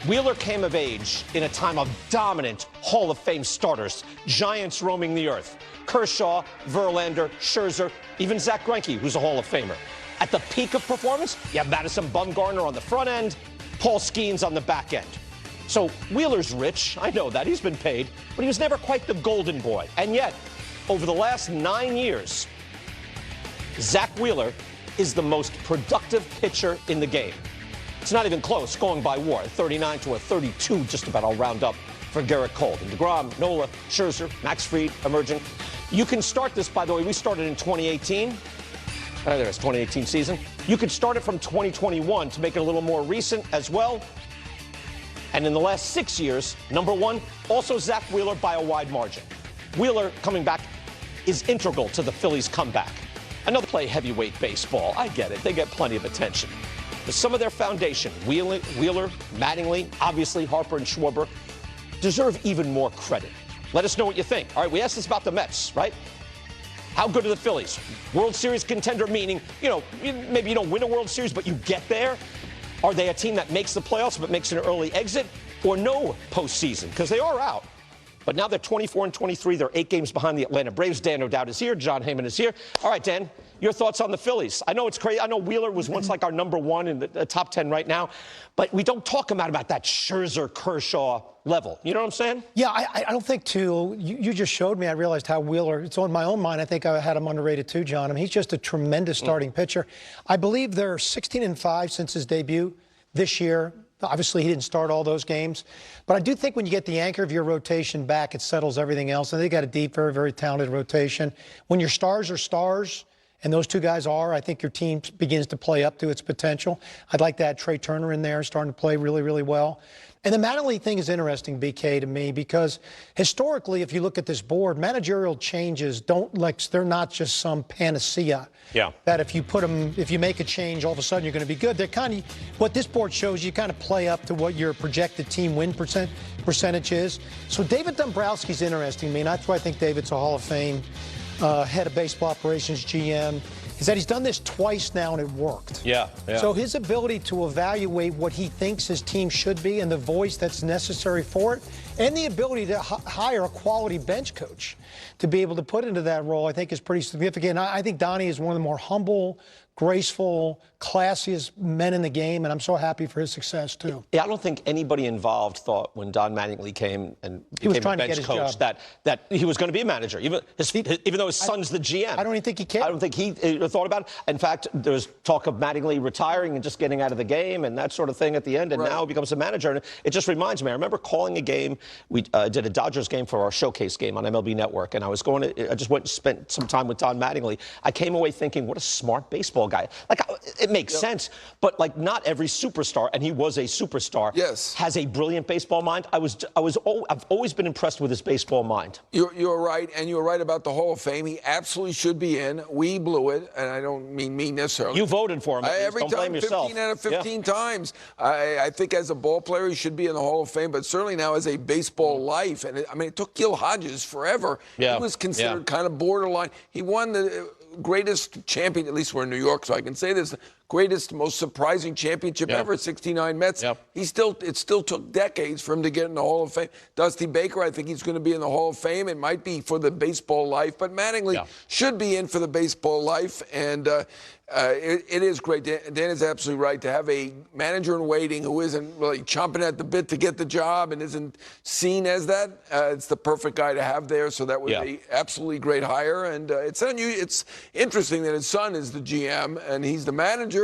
Wheeler came of age in a time of dominant Hall of Fame starters, giants roaming the earth. Kershaw, Verlander, Scherzer, even Zach Greinke, who's a Hall of Famer. At the peak of performance, you have Madison Bumgarner on the front end, Paul Skeens on the back end. So Wheeler's rich, I know that, he's been paid, but he was never quite the golden boy. And yet, over the last 9 years, Zach Wheeler is the most productive pitcher in the game. It's not even close, going by WAR, 39 to a 32, just about. I'll round up for Garrett Cole. And DeGrom, Nola, Scherzer, Max Fried emerging. You can start this, by the way, we started in 2018. There's 2018 season. You could start it from 2021 to make it a little more recent as well. And in the last 6 years, number one, also Zach Wheeler by a wide margin. Wheeler coming back is integral to the Phillies' comeback. Another play heavyweight baseball. I get it. They get plenty of attention. But some of their foundation, Wheeler, Mattingly, obviously Harper and Schwarber, deserve even more credit. Let us know what you think. All right, we asked this about the Mets, right? How good are the Phillies? World Series contender, meaning, maybe you don't win a World Series, but you get there. Are they a team that makes the playoffs but makes an early exit? Or no postseason? Because they are out. But now they're 24 and 23. They're 8 games behind the Atlanta Braves. Dan, no doubt, is here. John Heyman is here. All right, Dan, your thoughts on the Phillies? I know it's crazy. I know Wheeler was once like our number one in the top 10 right now. But we don't talk about that Scherzer, Kershaw level. You know what I'm saying? Yeah, I don't think, too. You just showed me. I realized how Wheeler, it's on my own mind. I think I had him underrated, too, John. I mean, he's just a tremendous starting pitcher. I believe they're 16-5 since his debut this year. Obviously, he didn't start all those games. But I do think when you get the anchor of your rotation back, it settles everything else. And they got a deep, very, very talented rotation. When your stars are stars, and those two guys are, I think your team begins to play up to its potential. I'd like to add Trey Turner in there, starting to play really, really well. And the Mattingly thing is interesting, BK, to me, because historically, if you look at this board, managerial changes they're not just some panacea. Yeah. That if you make a change, all of a sudden you're going to be good. They're kind of, what this board shows, you kind of play up to what your projected team win percentage is. So David Dombrowski's interesting to me, and that's why I think David's a Hall of Fame head of baseball operations, GM. Is that he's done this twice now and it worked. Yeah. So his ability to evaluate what he thinks his team should be and the voice that's necessary for it, and the ability to hire a quality bench coach to be able to put into that role, I think is pretty significant. I think Donnie is one of the more humble, graceful, classiest men in the game, and I'm so happy for his success, too. Yeah, I don't think anybody involved thought when Don Mattingly came and became a bench coach that he was going to be a manager, even though his son's the GM. I don't even think he cared. I don't think he thought about it. In fact, there was talk of Mattingly retiring and just getting out of the game and that sort of thing at the end, and now he becomes a manager. And it just reminds me, I remember calling a game. We did a Dodgers game for our showcase game on MLB Network, and I just went and spent some time with Don Mattingly. I came away thinking, what a smart baseball guy. It makes sense, but not every superstar, and he was a superstar, has a brilliant baseball mind. I've always been impressed with his baseball mind. You're right, and you're right about the Hall of Fame. He absolutely should be in. We blew it, and I don't mean me necessarily. You voted for him. Every don't time, blame yourself. 15 out of 15 times. I think as a ball player, he should be in the Hall of Fame, but certainly now as a baseball life. And it took Gil Hodges forever. Yeah. He was considered kind of borderline. He won the greatest champion, at least we're in New York, so I can say this, greatest, most surprising championship ever, 69 Mets. It still took decades for him to get in the Hall of Fame. Dusty Baker, I think he's going to be in the Hall of Fame. It might be for the baseball life, but Mattingly should be in for the baseball life, and it is great. Dan is absolutely right. To have a manager in waiting who isn't really chomping at the bit to get the job and isn't seen as that, it's the perfect guy to have there, so that would be absolutely great hire. And it's interesting that his son is the GM and he's the manager,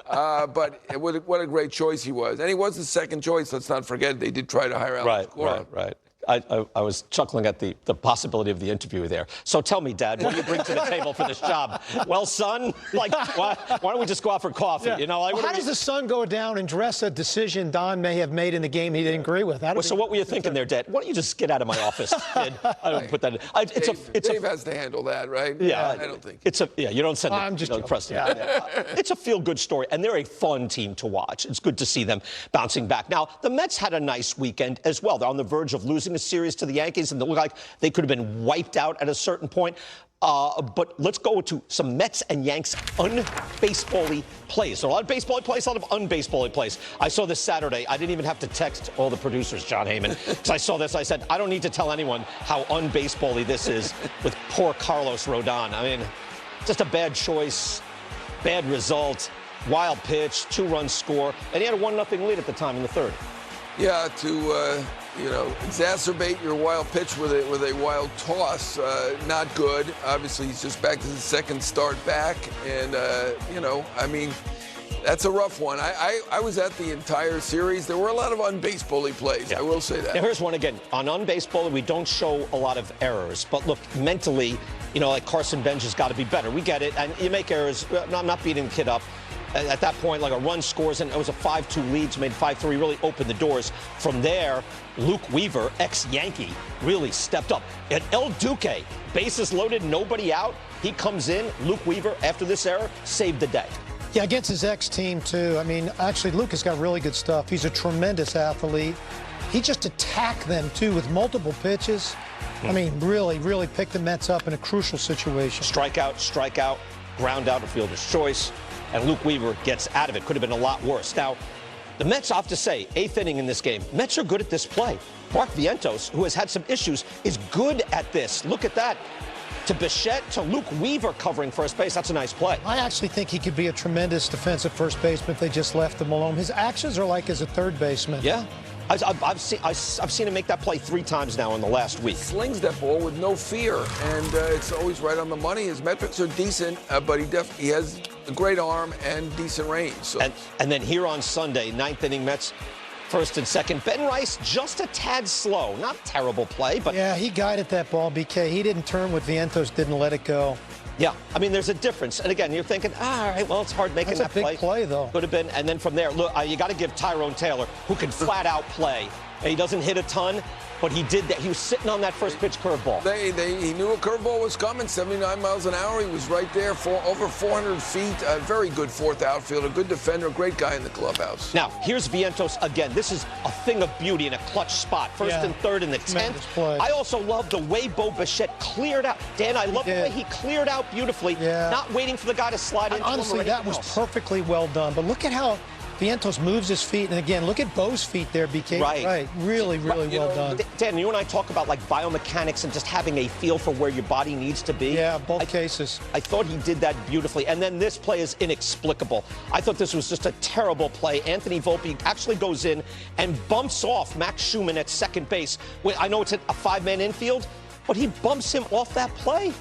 but what a great choice he was. And he was the second choice. Let's not forget, they did try to hire Alex Cora. Right. I was chuckling at the possibility of the interview there. So tell me, Dad, what do you bring to the table for this job? Well, son, why don't we just go out for coffee? How does the son go down and dress a decision Don may have made in the game he didn't agree with? So what were you thinking there, Dad? Why don't you just get out of my office, kid? I don't put that in. Dave has to handle that, right? Yeah, I don't think. You don't send I'm just press. It's a feel-good story, and they're a fun team to watch. It's good to see them bouncing back. Now, the Mets had a nice weekend as well. They're on the verge of losing a series to the Yankees, and they look like they could have been wiped out at a certain point. But let's go to some Mets and Yanks unbaseball-y plays. So a lot of baseball plays, a lot of unbaseball-y plays. I saw this Saturday. I didn't even have to text all the producers, John Heyman, because I saw this. I said, I don't need to tell anyone how unbaseball-y this is with poor Carlos Rodon. I mean, just a bad choice, bad result, wild pitch, 2-run score, and he had a 1-0 lead at the time in the third. Yeah, to exacerbate your wild pitch with a wild toss, not good. Obviously, he's just back to the second start back, and I mean, that's a rough one. I was at the entire series. There were a lot of unbaseball-y plays. Yeah. I will say that. Now, here's one again. On unbaseball, we don't show a lot of errors, but look, mentally, like Carson Bench has got to be better. We get it, and you make errors. I'm not beating the kid up. At that point, like a run scores, and it was a 5-2 lead, so made 5-3, really opened the doors. From there, Luke Weaver, ex-Yankee, really stepped up. And El Duque, bases loaded, nobody out. He comes in. Luke Weaver, after this error, saved the day. Yeah, against his ex-team, too. I mean, actually, Luke has got really good stuff. He's a tremendous athlete. He just attacked them, too, with multiple pitches. I mean, really, really picked the Mets up in a crucial situation. Strikeout, ground out, a fielder's choice. And Luke Weaver gets out of it. Could have been a lot worse. Now, the Mets, I have to say, 8th inning in this game. Mets are good at this play. Mark Vientos, who has had some issues, is good at this. Look at that. To Bichette, to Luke Weaver covering first base. That's a nice play. I actually think he could be a tremendous defensive first baseman if they just left him alone. His actions are like as a third baseman. Yeah. I've seen him make that play 3 times now in the last week. Slings that ball with no fear, and it's always right on the money. His metrics are decent, but he has a great arm and decent range. So. And then here on Sunday, 9th inning Mets, first and second. Ben Rice just a tad slow. Not terrible play, but... Yeah, he guided that ball, BK. He didn't turn with Vientos, didn't let it go. Yeah, I mean, there's a difference. And again, you're thinking, all right, well, it's hard making that play. That's a big play, though. Could have been. And then from there, look, you got to give Tyrone Taylor, who can flat out play. And he doesn't hit a ton, but he did that. He was sitting on that first pitch curveball. He knew a curveball was coming, 79 miles an hour. He was right there for over 400 feet. A very good fourth outfielder, good defender, great guy in the clubhouse. Now, here's Vientos again. This is a thing of beauty in a clutch spot. First and third in the 10th. Play. I also love the way Bo Bichette cleared out. Dan, I love the way he cleared out beautifully, not waiting for the guy to slide into him. Honestly, that was perfectly well done. But look at how Vientos moves his feet, and again, look at Bo's feet there, BK. Right. Really well done. Dan, you and I talk about like biomechanics and just having a feel for where your body needs to be. Yeah, both cases. I thought he did that beautifully. And then this play is inexplicable. I thought this was just a terrible play. Anthony Volpe actually goes in and bumps off Max Schumann at second base. I know it's a 5-man infield, but he bumps him off that play.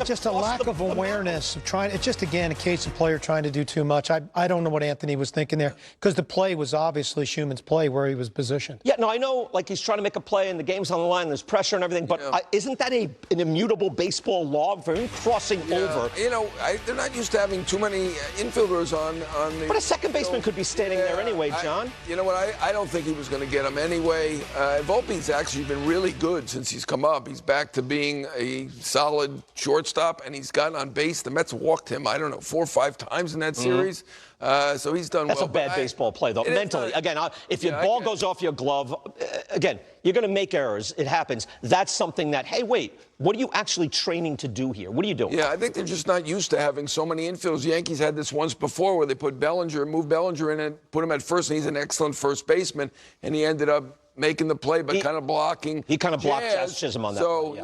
Just a lack of awareness of trying. It's just, again, a case of player trying to do too much. I don't know what Anthony was thinking there, because the play was obviously Schumann's play where he was positioned. Yeah, no, I know, like, he's trying to make a play and the game's on the line, there's pressure and everything, but isn't that an immutable baseball law for him crossing over? They're not used to having too many infielders on the... But a second baseman could be standing there anyway, John. You know what, I don't think he was going to get him anyway. Volpe's actually been really good since he's come up. He's back to being a solid shortstop, and he's gotten on base. The Mets walked him, 4 or 5 times in that series. So he's done well. That's a bad baseball play, though. Mentally, again, if your ball goes off your glove, again, you're going to make errors. It happens. That's something that, hey, wait, what are you actually training to do here? What are you doing? Yeah, I think they're just not used to having so many infielders. The Yankees had this once before where they moved Bellinger in and put him at first, and he's an excellent first baseman, and he ended up making the play, but kind of blocking. He kind of blocked Jazz Chisholm on that. So,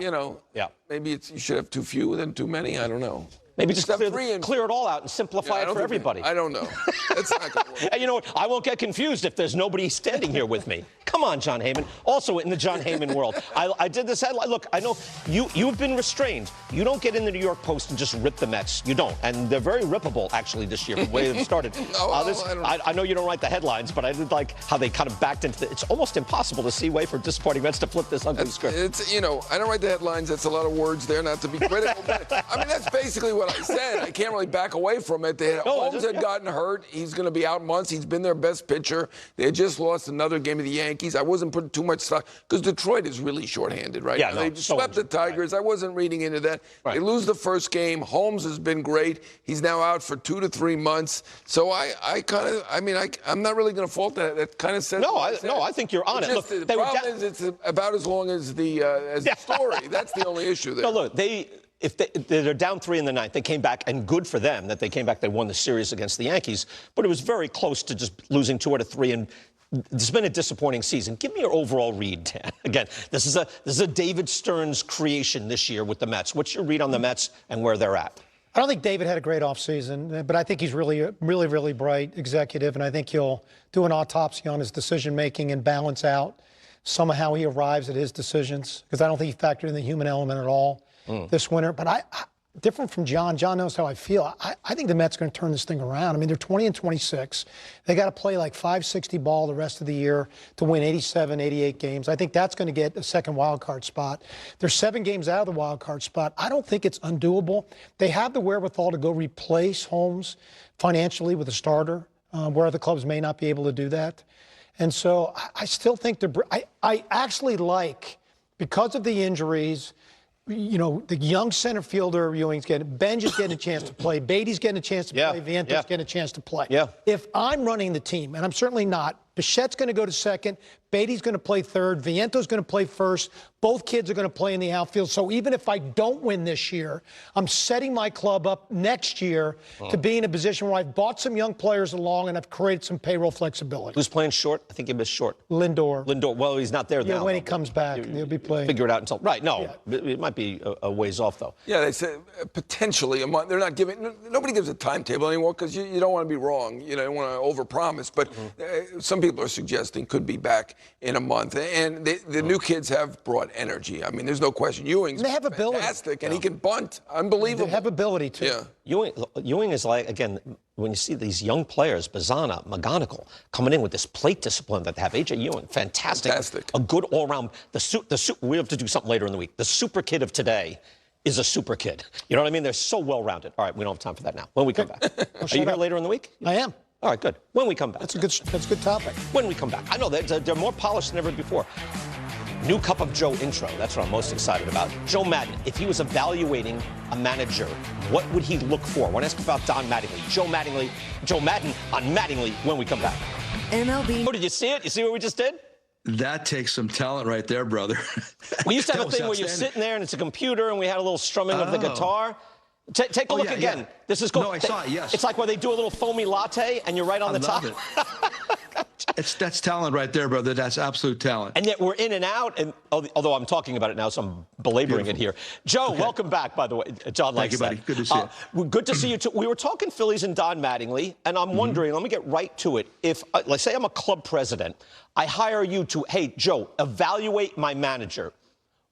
maybe you should have too few than too many. I don't know. Maybe just clear it all out and simplify it for everybody. I don't know. That's not going to work. And you know what? I won't get confused if there's nobody standing here with me. Come on, John Heyman. Also in the John Heyman world, I did this headline. Look, I know you've been restrained. You don't get in the New York Post and just rip the Mets. You don't. And they're very rippable, actually, this year, the way they've started. I know you don't write the headlines, but I did like how they kind of backed into it's almost impossible to see a way for disappointing Mets to flip this ugly script. I don't write the headlines. That's a lot of words there, not to be critical. But, that's basically what I said. I can't really back away from it. Holmes had gotten hurt. He's going to be out months. He's been their best pitcher. They had just lost another game of the Yankees. I wasn't putting too much stock because Detroit is really shorthanded right now. They swept the Tigers. Right. I wasn't reading into that. Right. They lose the first game. Holmes has been great. He's now out for 2 to 3 months. So I'm not really going to fault that. That kind of says I think you're on it. Look, the problem is it's about as long as the story. That's the only issue there. No, look, if they're down 3 in the 9th, they came back, and good for them that they came back. They won the series against the Yankees, but it was very close to just losing 2 out of 3, and it's been a disappointing season. Give me your overall read, Dan. Again, this is a David Stearns creation this year with the Mets. What's your read on the Mets and where they're at? I don't think David had a great offseason, but I think he's really bright executive, and I think he'll do an autopsy on his decision-making and balance out somehow he arrives at his decisions, because I don't think he factored in the human element at all this winter. But different from John. John knows how I feel. I think the Mets are going to turn this thing around. I mean, they're 20-26. They got to play like .560 ball the rest of the year to win 87, 88 games. I think that's going to get a second wild card spot. They're 7 games out of the wild card spot. I don't think it's undoable. They have the wherewithal to go replace Holmes financially with a starter, where other clubs may not be able to do that. And so I still think I actually like, because of the injuries, you know, the young center fielder Benj is getting a chance to play, Beatty's getting a chance to play, Viento's getting a chance to play. Yeah. If I'm running the team, and I'm certainly not, Bichette's going to go to second, Beatty's going to play third, Viento's going to play first. Both kids are going to play in the outfield. So even if I don't win this year, I'm setting my club up next year to be in a position where I've bought some young players along and I've created some payroll flexibility. Who's playing short? I think he missed short. Lindor. Well, he's not there now. Yeah, when he comes back, he'll be playing. Figure it out until right. No, it might be a ways off though. Yeah, they say potentially a month. They're not giving. Nobody gives a timetable anymore because you don't want to be wrong. You don't want to overpromise. But some people are suggesting could be back in a month. And the new kids have brought energy. I mean, there's no question. Ewing's fantastic, and he can bunt. Unbelievable. They have ability too. Yeah. Ewing is like, again, when you see these young players, Bazana, McGonigal, coming in with this plate discipline that they have. A.J. Ewing, fantastic. A good all-around. We have to do something later in the week. The super kid of today is a super kid. You know what I mean? They're so well-rounded. All right, we don't have time for that now. When we come back. Are you here later in the week? I am. All right, good. When we come back. That's a good topic. When we come back. I know they're more polished than ever before. New Cup of Joe intro. That's what I'm most excited about. Joe Madden, if he was evaluating a manager, what would he look for? I want to ask about Don Mattingly. Joe Madden on Mattingly when we come back. MLB. Oh, did you see it? You see what we just did? That takes some talent right there, brother. We used to have a thing where you're sitting there and it's a computer and we had a little strumming of the guitar. Take a look again. Yeah. This is cool. No, I saw it, yes. It's like where they do a little foamy latte and you're right on the top. That's talent right there, brother. That's absolute talent. And yet we're in and out, and although I'm talking about it now, so I'm belaboring it here. Joe, welcome back, by the way. John likes that. Thank you, buddy. Good to see you. Good to see you, too. We were talking Phillies and Don Mattingly, and I'm wondering, let me get right to it. If, let's say I'm a club president, I hire you to, hey, Joe, evaluate my manager.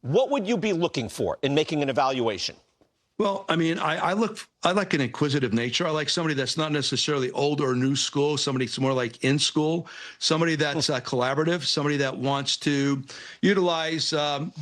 What would you be looking for in making an evaluation? Well, I mean, I like an inquisitive nature. I like somebody that's not necessarily old or new school, somebody that's more like in school, somebody that's collaborative, somebody that wants to utilize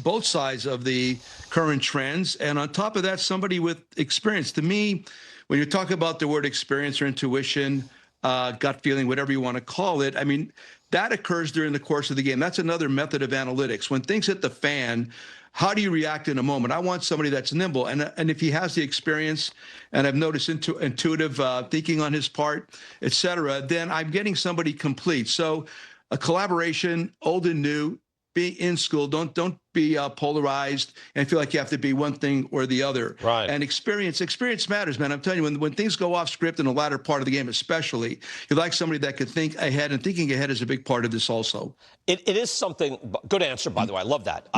both sides of the current trends. And on top of that, somebody with experience. To me, when you talk about the word experience or intuition, gut feeling, whatever you want to call it, I mean, that occurs during the course of the game. That's another method of analytics. When things hit the fan, how do you react in a moment? I want somebody that's nimble. And if he has the experience, and I've noticed intuitive thinking on his part, et cetera, then I'm getting somebody complete. So a collaboration, old and new, be in school. Don't be polarized and feel like you have to be one thing or the other. Right. And experience matters, man. I'm telling you, when things go off script in the latter part of the game especially, you like somebody that could think ahead, and thinking ahead is a big part of this also. It is something, good answer, by the way. I love that.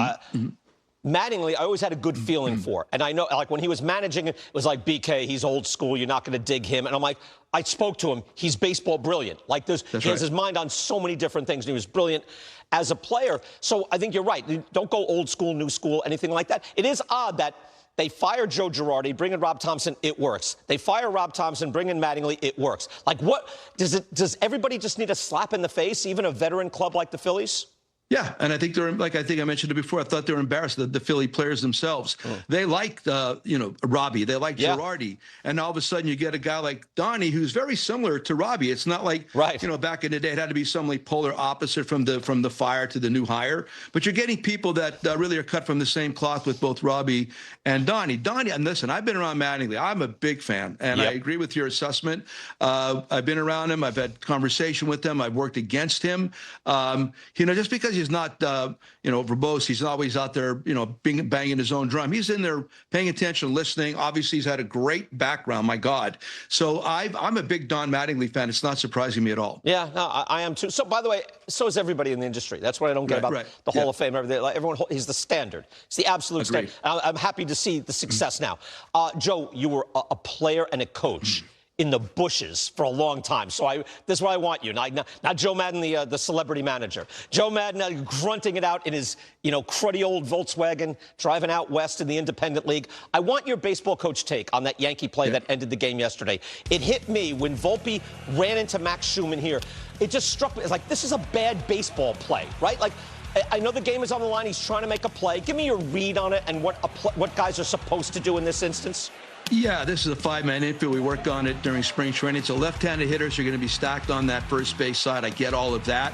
Mattingly, I always had a good feeling for. And I know, like, when he was managing, it was like, BK, he's old school. You're not going to dig him. And I'm like, I spoke to him. He's baseball brilliant. Like, he has his mind on so many different things. And he was brilliant as a player. So I think you're right. Don't go old school, new school, anything like that. It is odd that they fire Joe Girardi, bring in Rob Thompson, it works. They fire Rob Thompson, bring in Mattingly, it works. Like, what, does everybody just need a slap in the face, even a veteran club like the Phillies? Yeah, and I think I think I mentioned it before. I thought they were embarrassed, the Philly players themselves. They liked, Robbie. They liked Girardi. And all of a sudden you get a guy like Donnie who's very similar to Robbie. It's not like, back in the day it had to be some like polar opposite from the fire to the new hire. But you're getting people that really are cut from the same cloth with both Robbie and Donnie. Donnie, and listen, I've been around Mattingly. I'm a big fan, and I agree with your assessment. I've been around him. I've had conversation with him. I've worked against him. Just because he's not, verbose, he's always out there, banging his own drum. He's in there paying attention, listening. Obviously, he's had a great background, my God. So I'm a big Don Mattingly fan. It's not surprising me at all. Yeah, no, I am too. So, by the way, so is everybody in the industry. That's what I don't get about the Hall of Fame. Everyone, he's the standard. It's the absolute standard. I'm happy to see the success now. Joe, you were a player and a coach in the bushes for a long time. So this is where I want you. Not Joe Madden, the celebrity manager. Joe Madden grunting it out in his, cruddy old Volkswagen, driving out west in the independent league. I want your baseball coach take on that Yankee play that ended the game yesterday. It hit me when Volpe ran into Max Schumann here. It just struck me. It's like, this is a bad baseball play, right? Like, I know the game is on the line. He's trying to make a play. Give me your read on it and what guys are supposed to do in this instance. Yeah, this is a 5-man infield. We worked on it during spring training. So left-handed hitters are going to be stacked on that first base side. I get all of that.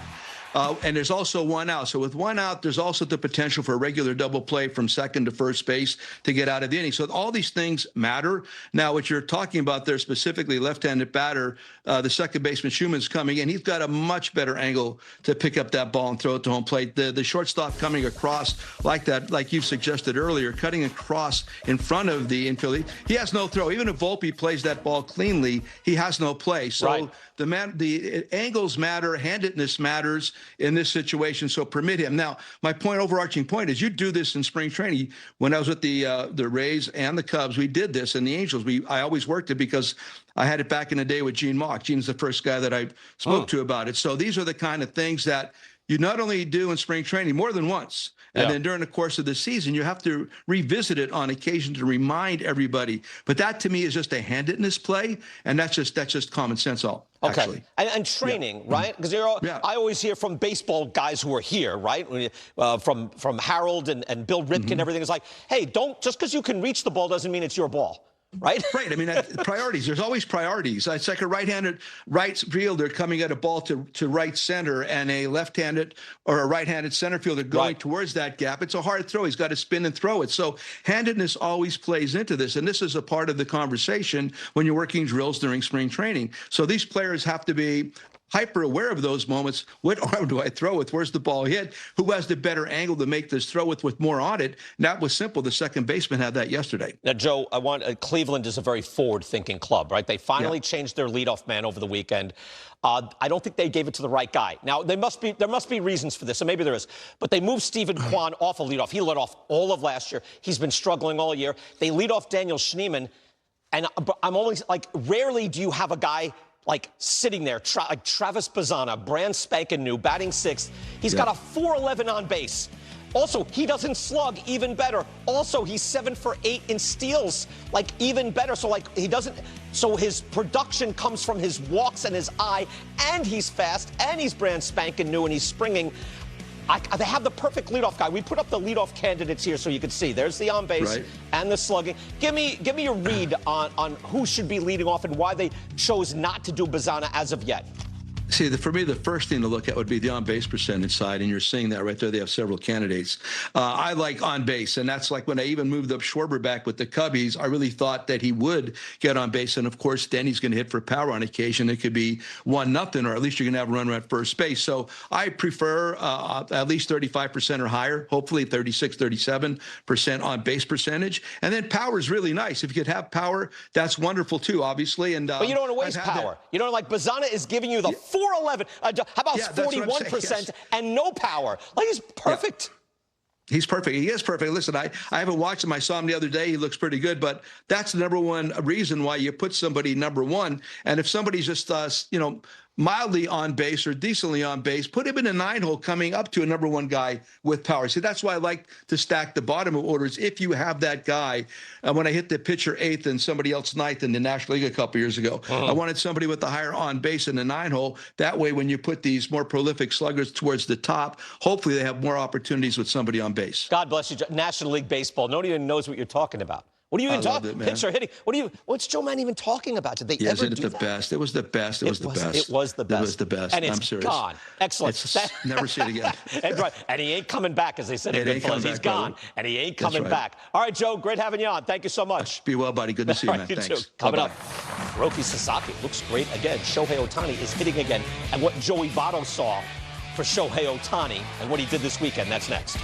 And there's also one out. So with one out, there's also the potential for a regular double play from second to first base to get out of the inning. So all these things matter. Now, what you're talking about there, specifically left-handed batter, the second baseman Schumann's coming in. He's got a much better angle to pick up that ball and throw it to home plate. The shortstop coming across like that, like you suggested earlier, cutting across in front of the infield. He has no throw. Even if Volpe plays that ball cleanly, he has no play. So the angles matter, handedness matters in this situation, so permit him. Now, my overarching point is you do this in spring training. When I was with the Rays and the Cubs, we did this, and the Angels, I always worked it because I had it back in the day with Gene Mauch. Gene's the first guy that I spoke to about it. So these are the kind of things that you not only do in spring training more than once, and then during the course of the season, you have to revisit it on occasion to remind everybody. But that, to me, is just a handedness play, and that's just common sense. Actually. And training, right? Because I always hear from baseball guys who are here, right? From Harold and Bill Ripken, everything is like, hey, just because you can reach the ball doesn't mean it's your ball. Right? Right. I mean, priorities. There's always priorities. It's like a right-handed right fielder coming at a ball to right center and a left-handed or a right-handed center fielder going towards that gap. It's a hard throw. He's got to spin and throw it. So handedness always plays into this. And this is a part of the conversation when you're working drills during spring training. So these players have to be hyper aware of those moments. What arm do I throw with? Where's the ball hit? Who has the better angle to make this throw with more on it? And that was simple. The second baseman had that yesterday. Now, Joe, Cleveland is a very forward-thinking club, right? They finally changed their leadoff man over the weekend. I don't think they gave it to the right guy. Now, there must be reasons for this, and maybe there is. But they moved Stephen Kwan off a leadoff. He led off all of last year. He's been struggling all year. They lead off Daniel Schneemann, and I'm always like, rarely do you have a guy like sitting there, like Travis Bazzana, brand spanking new, batting sixth. He's got a 4.11 on base. Also, he doesn't slug, even better. Also, he's 7 for 8 in steals, like even better. So so his production comes from his walks and his eye, and he's fast, and he's brand spanking new, and he's springing. They have the perfect leadoff guy. We put up the leadoff candidates here so you can see. There's the on base and the slugging. Give me a read on who should be leading off and why they chose not to do Bazzana as of yet. See, for me, the first thing to look at would be the on-base percentage side, and you're seeing that right there. They have several candidates. I like on-base, and that's like when I even moved up Schwarber back with the Cubbies, I really thought that he would get on base, and of course, then he's going to hit for power on occasion. It could be 1-0, or at least you're going to have a runner at first base. So I prefer at least 35% or higher, hopefully 36, 37% on-base percentage. And then power is really nice. If you could have power, that's wonderful too, obviously. And but you don't want to waste power. You know, like Bazzana is giving you the 4.11. How about 41% and no power? Like, he's perfect. He's perfect. He is perfect. Listen, I haven't watched him. I saw him the other day. He looks pretty good, but that's the number one reason why you put somebody number one. And if somebody's just, mildly on base or decently on base, put him in a 9-hole coming up to a number one guy with power. See, that's why I like to stack the bottom of orders. If you have that guy, when I hit the pitcher 8th and somebody else 9th in the National League a couple years ago, I wanted somebody with the higher on base in the 9-hole. That way, when you put these more prolific sluggers towards the top, hopefully they have more opportunities with somebody on base. God bless you. National League Baseball. Nobody even knows what you're talking about. What are you even talking? Pitcher hitting. What's Joe Madden even talking about? Did they ever do that? Best? It was the best. It was the best. It was the best. It was the best. And it's I'm serious. Gone. Excellent. Never see it again. And he ain't coming back, as they said in Goodfellas. He's gone, brother. And he ain't coming back. All right, Joe, great having you on. Thank you so much. Be well, buddy. Good to see you, man. You Thanks. too. Coming up, Roki Sasaki looks great again. Shohei Ohtani is hitting again. And what Joey Votto saw for Shohei Ohtani and what he did this weekend. That's next.